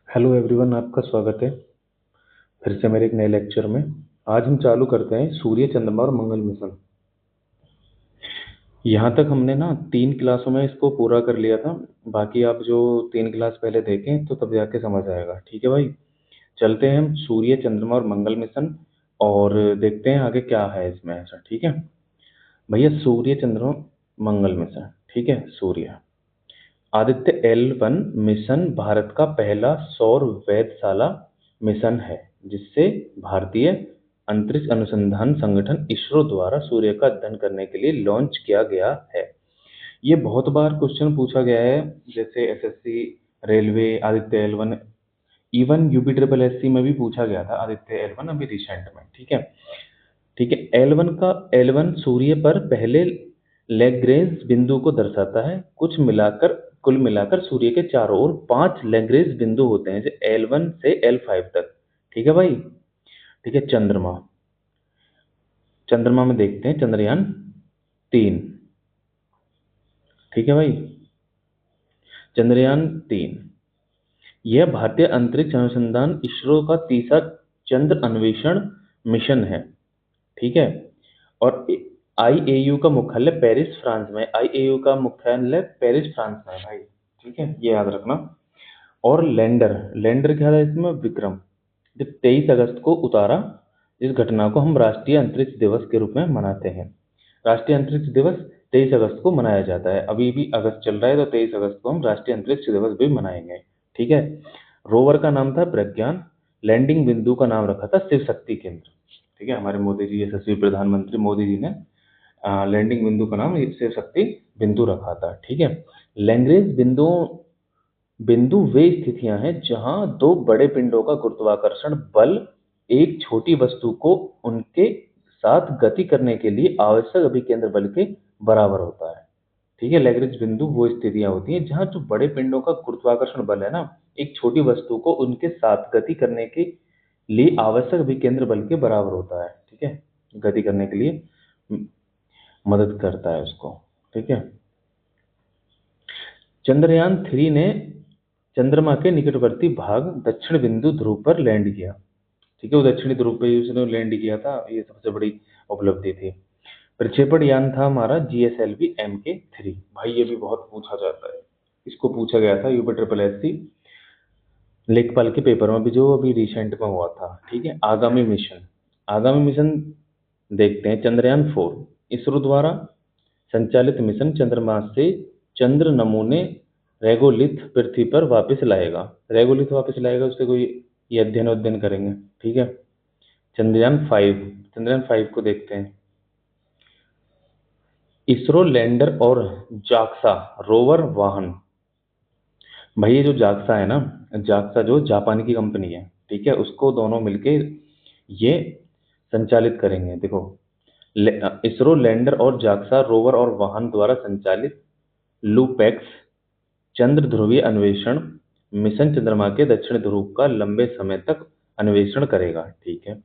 Hello everyone, आपका स्वागत है फिर से मेरे एक नए लेक्चर में। आज हम चालू करते हैं सूर्य, चंद्रमा और मंगल मिशन। यहाँ तक हमने ना 3 क्लासों में इसको पूरा कर लिया था। बाकी आप जो 3 क्लास पहले देखें तो तब जाके समझ आएगा। ठीक है भाई, चलते हैं हम सूर्य, चंद्रमा और मंगल मिशन और देखते हैं आगे क्या है इसमें ऐसा। ठीक है भैया, सूर्य, चंद्रमा, मंगल मिशन। ठीक है, सूर्य आदित्य L1 मिशन भारत का पहला सौर वेधशाला मिशन है, जिससे भारतीय अंतरिक्ष अनुसंधान संगठन इसरो द्वारा सूर्य का अध्ययन करने के लिए लॉन्च किया गया है। ये बहुत बार क्वेश्चन पूछा गया है, जैसे SSC, railway, Aditya L1, even UPSSC में भी पूछा गया था आदित्य L1 अभी रिसेंट में। ठीक है, ठीक है। L1 सूर्य पर पहले लैग्रेंज बिंदु को दर्शाता है। कुल मिलाकर सूर्य के चारों ओर 5 लैग्रेंज बिंदु होते हैं, जैसे L1 से L5 तक। ठीक है भाई, ठीक है। चंद्रमा, चंद्रमा में देखते हैं चंद्रयान 3। ठीक है भाई, चंद्रयान 3 यह भारतीय अंतरिक्ष अनुसंधान इसरो का तीसरा चंद्र अन्वेषण मिशन है। ठीक है, और आईएयू का मुख्यालय पेरिस, फ्रांस में। आईएयू का मुख्यालय पेरिस, फ्रांस में है भाई। ठीक है, ये याद रखना। और लैंडर, लैंडर क्या था इसमें? विक्रम, जो 23 अगस्त को उतारा। इस घटना को हम राष्ट्रीय अंतरिक्ष दिवस के रूप में मनाते हैं। राष्ट्रीय अंतरिक्ष दिवस 23 अगस्त को मनाया जाता है। अभी भी अगस्त चल रहा है तो 23 अगस्त को हम राष्ट्रीय अंतरिक्ष दिवस भी मनाएंगे। ठीक है। रोवर का नाम था प्रज्ञान। लैंडिंग बिंदु का नाम रखा था शिव शक्ति केंद्र। ठीक है, हमारे मोदी जी, यशस्वी प्रधानमंत्री मोदी जी ने लैंडिंग बिंदु का नाम शिव शक्ति बिंदु रखा था। ठीक है। लैग्रेंज बिंदु वे स्थितियां हैं जहां दो बड़े पिंडों का गुरुत्वाकर्षण बल एक छोटी वस्तु को उनके साथ गति करने के लिए आवश्यक अभिकेंद्र बल के बराबर होता है। ठीक है, लैग्रेंज बिंदु वो स्थितियां होती हैं जहां जो बड़े पिंडों का गुरुत्वाकर्षण बल है ना, एक छोटी वस्तु को उनके साथ गति करने के लिए आवश्यक अभिकेंद्र बल के बराबर होता है। ठीक है, गति करने के लिए मदद करता है उसको। ठीक है। चंद्रयान 3 ने चंद्रमा के निकटवर्ती भाग दक्षिण बिंदु ध्रुव पर लैंड किया। ठीक है, वो दक्षिणी ध्रुव पे उसने लैंड किया था। ये सबसे बड़ी उपलब्धि थी। प्रक्षेपण यान था हमारा GSLV Mk 3। भाई ये भी बहुत पूछा जाता है, इसको पूछा गया था UPSSC लेखपाल के पेपर में भी, जो अभी रिसेंट में हुआ था। ठीक है। आगामी मिशन देखते हैं। चंद्रयान 4 इसरो द्वारा संचालित मिशन चंद्रमा से चंद्र नमूने रेगोलिथ पृथ्वी पर वापस लाएगा। रेगोलिथ वापस लाएगा, उससे कोई ये अध्ययन करेंगे। ठीक है। चंद्रयान 5 को देखते हैं। इसरो लैंडर और जाक्सा रोवर वाहन। भाई ये जो जाक्सा है ना, जाक्सा जो जापान की कंपनी है, ठीक है, उसको दोनों मिलके ये संचालित करेंगे। देखो, इसरो लैंडर और जाक्सा रोवर और वाहन द्वारा संचालित लूपेक्स चंद्र ध्रुवीय अन्वेषण मिशन चंद्रमा के दक्षिण ध्रुव का लंबे समय तक अन्वेषण करेगा। ठीक है।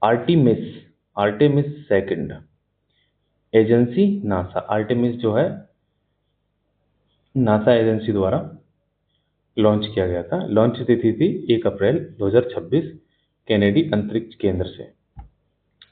Artemis Artemis 2 agency NASA. Artemis जो है नासा एजेंसी द्वारा लॉन्च किया गया था। लॉन्च तिथि थी 1 अप्रैल 2026 कैनेडी अंतरिक्ष केंद्र से।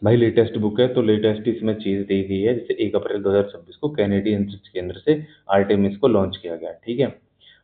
भाई लेटेस्ट बुक है तो लेटेस्ट इसमें चीज दी गई है, जैसे 1 अप्रैल 2026 को कैनेडी अंतरिक्ष केंद्र से आर्टेमिस को लॉन्च किया गया। ठीक है।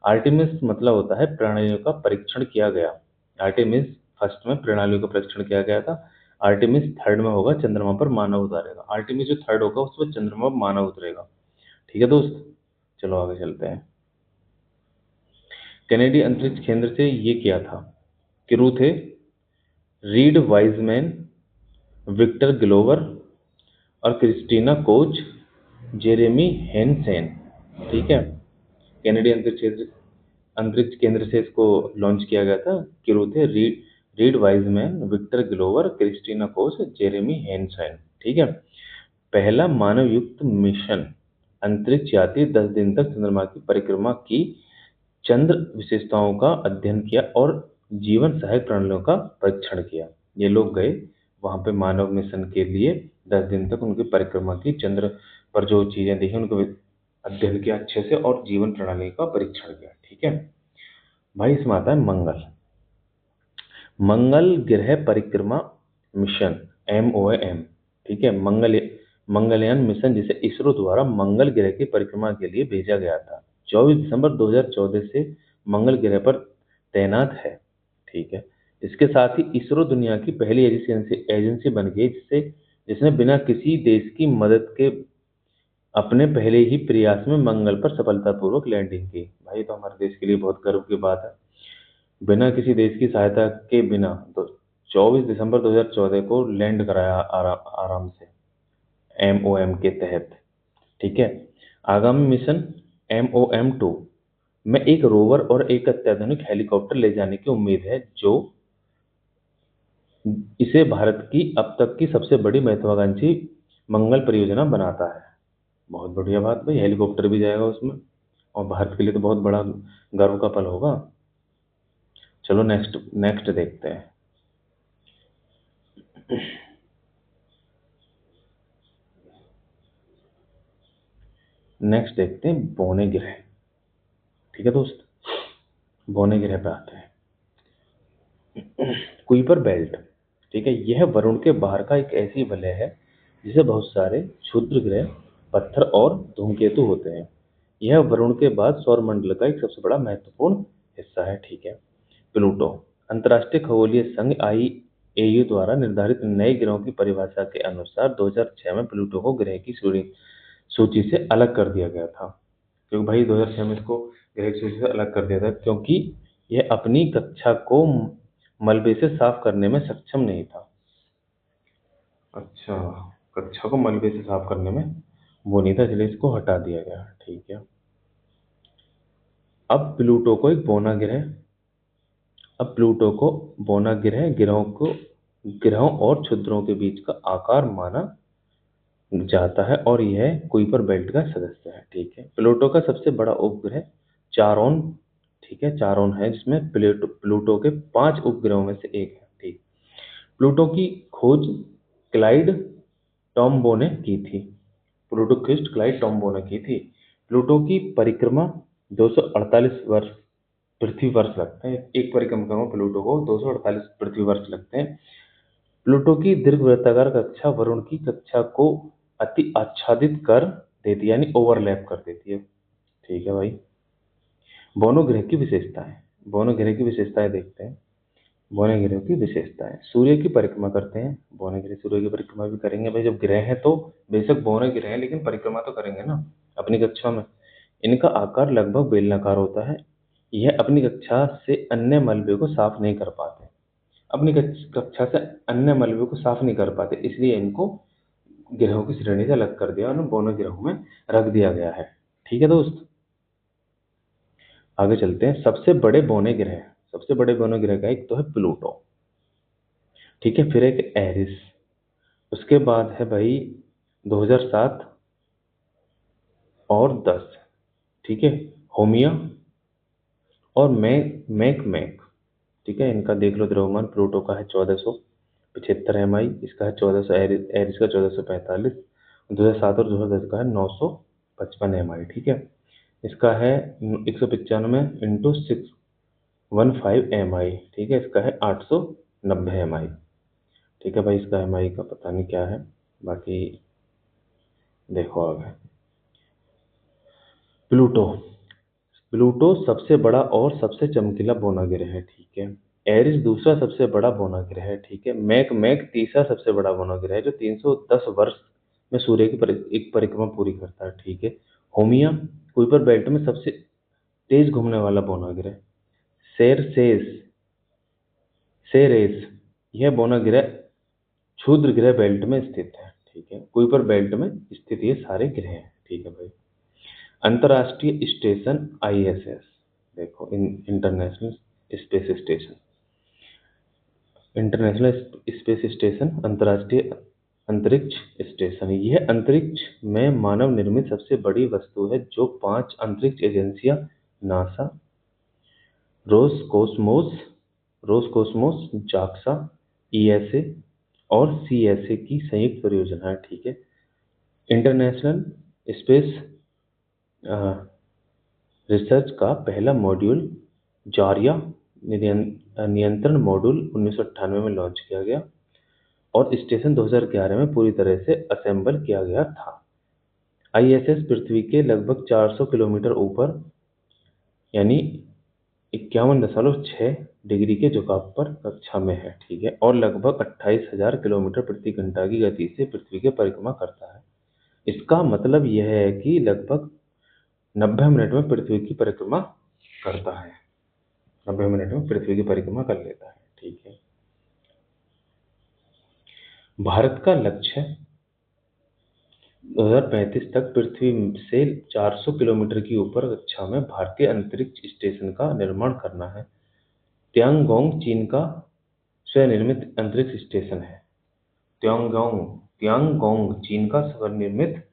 आर्टेमिस मतलब होता है प्रणालियों का परीक्षण किया गया। आर्टेमिस फर्स्ट में प्रणालियों का परीक्षण किया गया था। आर्टेमिस थर्ड में होगा चंद्रमा पर मानव उतारेगा। आर्टेमिस जो थर्ड होगा उसमें चंद्रमा पर मानव उतरेगा। ठीक है दोस्त, चलो आगे चलते हैं। कैनेडी अंतरिक्ष केंद्र से ये किया था, क्रू थे रीड वाइजमैन, विक्टर ग्लोवर और क्रिस्टीना कोच, जेरेमी हेनसेन। ठीक है। कैनेडी अंतरिक्ष केंद्र से इसको लॉन्च किया गया था। क्रू थे Reid Wiseman, Victor Glover, Christina Koch, Jeremy Hansen. ठीक है। पहला मानव युक्त मिशन अंतरिक्ष यात्री 10 दिन तक चंद्रमा की परिक्रमा की, चंद्र विशेषताओं का अध्ययन किया और जीवन सहायक प्रणालियों का परीक्षण किया। ये लोग गए वहां पे मानव मिशन के लिए, 10 दिन तक उनकी परिक्रमा की, चंद्र पर जो चीजें देखी उनको अध्ययन किया अच्छे से और जीवन प्रणाली का परीक्षण किया। ठीक है। भाई इसमें आता है मंगल, मंगल ग्रह परिक्रमा मिशन, MOM। ठीक है, मंगलयान मिशन जिसे इसरो द्वारा मंगल ग्रह की परिक्रमा के लिए भेजा गया था, 24 दिसंबर 2014 से मंगल ग्रह पर तैनात है। ठीक है, इसके साथ ही इसरो दुनिया की पहली एजेंसी एजेंसी बन गई जिसने बिना किसी देश की मदद के अपने पहले ही प्रयास में मंगल पर सफलतापूर्वक लैंडिंग की। भाई तो हमारे देश के लिए बहुत गर्व की बात है, बिना किसी देश की सहायता के बिना तो 24 दिसंबर 2014 को लैंड कराया आराम से, MOM के तहत। ठीक है, आगामी मिशन MOM-2 में एक रोवर और एक अत्याधुनिक हेलीकॉप्टर ले जाने की उम्मीद है, जो इसे भारत की अब तक की सबसे बड़ी महत्वाकांक्षी मंगल परियोजना बनाता है। बहुत बढ़िया बात भाई, हेलीकॉप्टर भी जाएगा उसमें, और भारत के लिए तो बहुत बड़ा गर्व का पल होगा। चलो नेक्स्ट नेक्स्ट देखते हैं। नेक्स्ट देखते हैं बौने ग्रह। ठीक है दोस्त, बौने ग्रह पे आते हैं। Kuiper belt. ठीक है, यह वरुण के बाहर का एक ऐसी वलय है जिसे बहुत सारे क्षुद्र ग्रह, पत्थर और धूमकेतु होते हैं। यह वरुण के बाद सौरमंडल का एक सबसे बड़ा महत्वपूर्ण हिस्सा है। ठीक है, प्लूटो। अंतर्राष्ट्रीय खगोलीय संघ IAU द्वारा निर्धारित नए ग्रहों की परिभाषा के अनुसार 2006 में प्लूटो को ग्रह की सूची से अलग कर दिया गया था। क्योंकि भाई 2006 में इसको ग्रह की सूची से अलग कर दिया था, क्योंकि यह अपनी कक्षा को मलबे से साफ करने में सक्षम नहीं था। अच्छा, कक्षा को मलबे से साफ करने में वो नहीं था, इसलिए इसको हटा दिया गया। ठीक है, अब प्लूटो को एक बौना ग्रह अब प्लूटो को बौना ग्रह ग्रहों और क्षुद्रों के बीच का आकार माना जाता है, और यह कुइपर बेल्ट का सदस्य है। ठीक है, प्लूटो का सबसे बड़ा उपग्रह चारोन। ठीक है, चारोन है, जिसमें प्लूटो के 5 उपग्रहों में से एक है। ठीक, प्लूटो की खोज क्लाइड टॉम्बो ने की थी। प्लूटो की खोज क्लाइड टॉम्बो ने की थी। प्लूटो की परिक्रमा 248 वर्ष पृथ्वी वर्ष लगते हैं। एक परिक्रमा में प्लूटो को 248 पृथ्वी वर्ष लगते हैं। प्लूटो की दीर्घवृत्ताकार कक्षा वरुण की कक्षा को अति आच्छादित कर देती है, यानी ओवरलैप कर देती है। ठीक है भाई, बोनो ग्रह की विशेषताएं। बोनो ग्रह की विशेषताएं देखते हैं। बोने ग्रह की विशेषताएं, सूर्य की परिक्रमा करते हैं। बोने ग्रह सूर्य की परिक्रमा भी करेंगे भाई, जब ग्रह है तो बेशक बोने ग्रह है, लेकिन परिक्रमा तो करेंगे ना अपनी कक्षा में। इनका आकार लगभग बेलनाकार होता है। यह अपनी कक्षा से अन्य मलबे को साफ नहीं कर पाते, अपनी कक्षा से अन्य मलबे को साफ नहीं कर पाते, इसलिए इनको ग्रहों की श्रेणी से अलग कर दिया और बोने ग्रहों में रख दिया गया है। ठीक है दोस्त, आगे चलते हैं। सबसे बड़े बोने ग्रह का एक तो है प्लूटो। ठीक है, फिर एक एरिस, उसके बाद है भाई 2007 और 10। ठीक है, होमिया और मैक। ठीक है, इनका देख लो द्रव्यमान। प्लूटो का है 1475 MI, इसका है 1400, एरिस का 1445। 2007 और 2010 का है 955 MI। ठीक है, इसका है 195 × 615 MI। ठीक है, इसका है 890 MI। ठीक है भाई, इसका MI का पता नहीं क्या है, बाकी देखो आगे। प्लूटो प्लूटो सबसे बड़ा और सबसे चमकीला बौना ग्रह है। ठीक है, एरिस दूसरा सबसे बड़ा बौना ग्रह है। ठीक है, मैक तीसरा सबसे बड़ा बौना ग्रह है, जो 310 वर्ष में सूर्य की एक परिक्रमा पूरी करता है। ठीक है, होमिया कुइपर बेल्ट में सबसे तेज घूमने वाला बौना ग्रह। सेरसेस सेरेस, यह बौना ग्रह क्षुद्र ग्रह बेल्ट में स्थित है। ठीक है, कुइपर बेल्ट में स्थित ये सारे ग्रह हैं। ठीक है भाई, अंतर्राष्ट्रीय स्टेशन ISS, देखो international space station. International space station, अंतर्राष्ट्रीय अंतरिक्ष स्टेशन, यह अंतरिक्ष में मानव निर्मित सबसे बड़ी वस्तु है, जो 5 अंतरिक्ष एजेंसियां NASA, Roscosmos Roscosmos, JAXA, ESA और CSA की संयुक्त परियोजना है। ठीक है, इंटरनेशनल स्पेस रिसर्च का पहला मॉड्यूल जारिया नियंत्रण मॉड्यूल 1998 में लॉन्च किया गया और स्टेशन 2011 में पूरी तरह से असेंबल किया गया था। आईएसएस पृथ्वी के लगभग 400 किलोमीटर ऊपर यानी 51.6 डिग्री के झुकाव पर कक्षा में है, ठीक है, और लगभग 28,000 किलोमीटर प्रति घंटा की गति से पृथ्वी की परिक्रमा करता है। इसका मतलब यह है कि लगभग 90 मिनट में पृथ्वी की परिक्रमा करता है, 90 मिनट में पृथ्वी की परिक्रमा कर लेता है, ठीक है। भारत का लक्ष्य 2035 तक पृथ्वी से 400 किलोमीटर की ऊपर कक्षा में भारतीय अंतरिक्ष स्टेशन का निर्माण करना है। तियांगोंग चीन का स्वनिर्मित अंतरिक्ष स्टेशन है। तियांगोंग चीन का स्वनिर्मित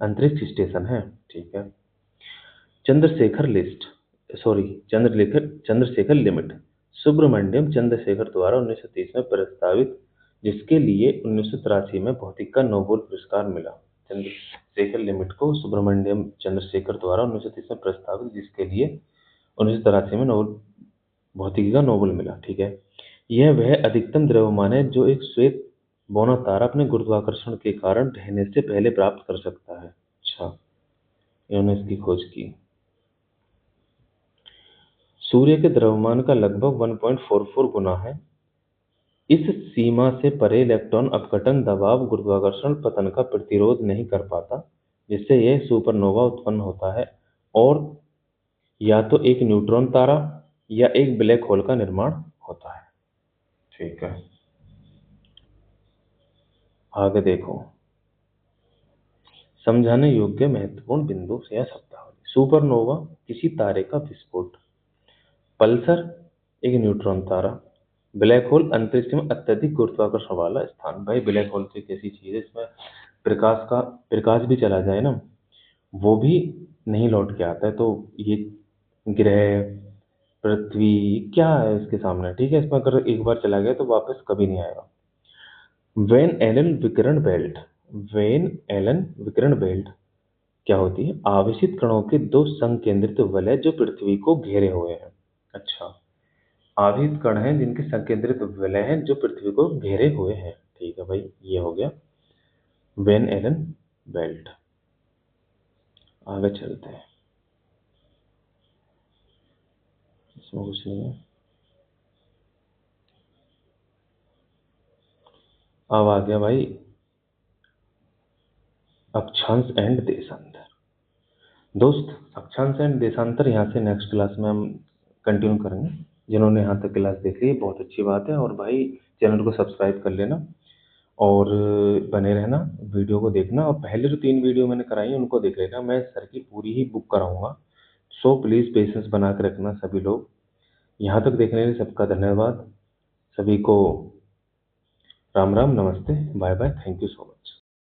अंतरिक्ष स्टेशन है, ठीक है। चंद्रशेखर लिमिट सुब्रमण्यम चंद्रशेखर द्वारा 1930 में प्रस्तावित, जिसके लिए 1983 में भौतिकी का नोबेल पुरस्कार मिला। चंद्रशेखर लिमिट को सुब्रमण्यम चंद्रशेखर द्वारा 1930 में प्रस्तावित, जिसके लिए 1983 में भौतिकी का नोबेल मिला, ठीक है। यह वह अधिकतम द्रव्यमान है जो एक श्वेत बौना तारा अपने गुरुत्वाकर्षण के कारण ढहने से पहले प्राप्त कर सकता है। अच्छा, इन्होंने इसकी खोज की। सूर्य के द्रव्यमान का लगभग 1.44 गुना है। इस सीमा से परे इलेक्ट्रॉन अपघटन, दबाव, गुरुत्वाकर्षण पतन का प्रतिरोध नहीं कर पाता, जिससे यह सुपरनोवा उत्पन्न होता है और या तो एक न्यूट्रॉन तारा या एक ब्लैक होल का निर्माण होता है, ठीक है। आगे देखो, समझाने योग्य महत्वपूर्ण बिंदु या शब्दावली। सुपरनोवा किसी तारे का विस्फोट, पल्सर एक न्यूट्रॉन तारा, ब्लैक होल अंतरिक्ष में अत्यधिक गुरुत्वाकर्षण वाला स्थान। भाई ब्लैक होल तो एक ऐसी चीज है इसमें प्रकाश भी चला जाए ना, वो भी नहीं लौट के आता है। तो ये ग्रह पृथ्वी क्या है इसके सामने, ठीक है। इसमें अगर एक बार चला गया तो वापस कभी नहीं आएगा। वेन एलन विकिरण बेल्ट क्या होती है? आवेशित कणों के दो संकेंद्रित वलय जो पृथ्वी को घेरे हुए हैं। अच्छा, आवेशित कण हैं जिनके संकेंद्रित वलय हैं जो पृथ्वी को घेरे हुए हैं, ठीक है भाई, ये हो गया वेन एलन बेल्ट। आगे चलते हैं, इसमें कुछ नहीं है। अब आ गया भाई अक्षांश एंड देशांतर। दोस्त, अक्षांश एंड देशांतर यहाँ से नेक्स्ट क्लास में हम कंटिन्यू करेंगे। जिन्होंने यहाँ तक क्लास देख ली बहुत अच्छी बात है, और भाई चैनल को सब्सक्राइब कर लेना और बने रहना, वीडियो को देखना, और पहले जो 3 वीडियो मैंने कराई हैं उनको देख लेना। मैं सर की पूरी ही बुक कराऊंगा, सो प्लीज़ पेशेंस बना के रखना सभी लोग। यहाँ तक देखने के लिए सबका धन्यवाद। सभी को राम राम, नमस्ते, bye bye, thank you so much.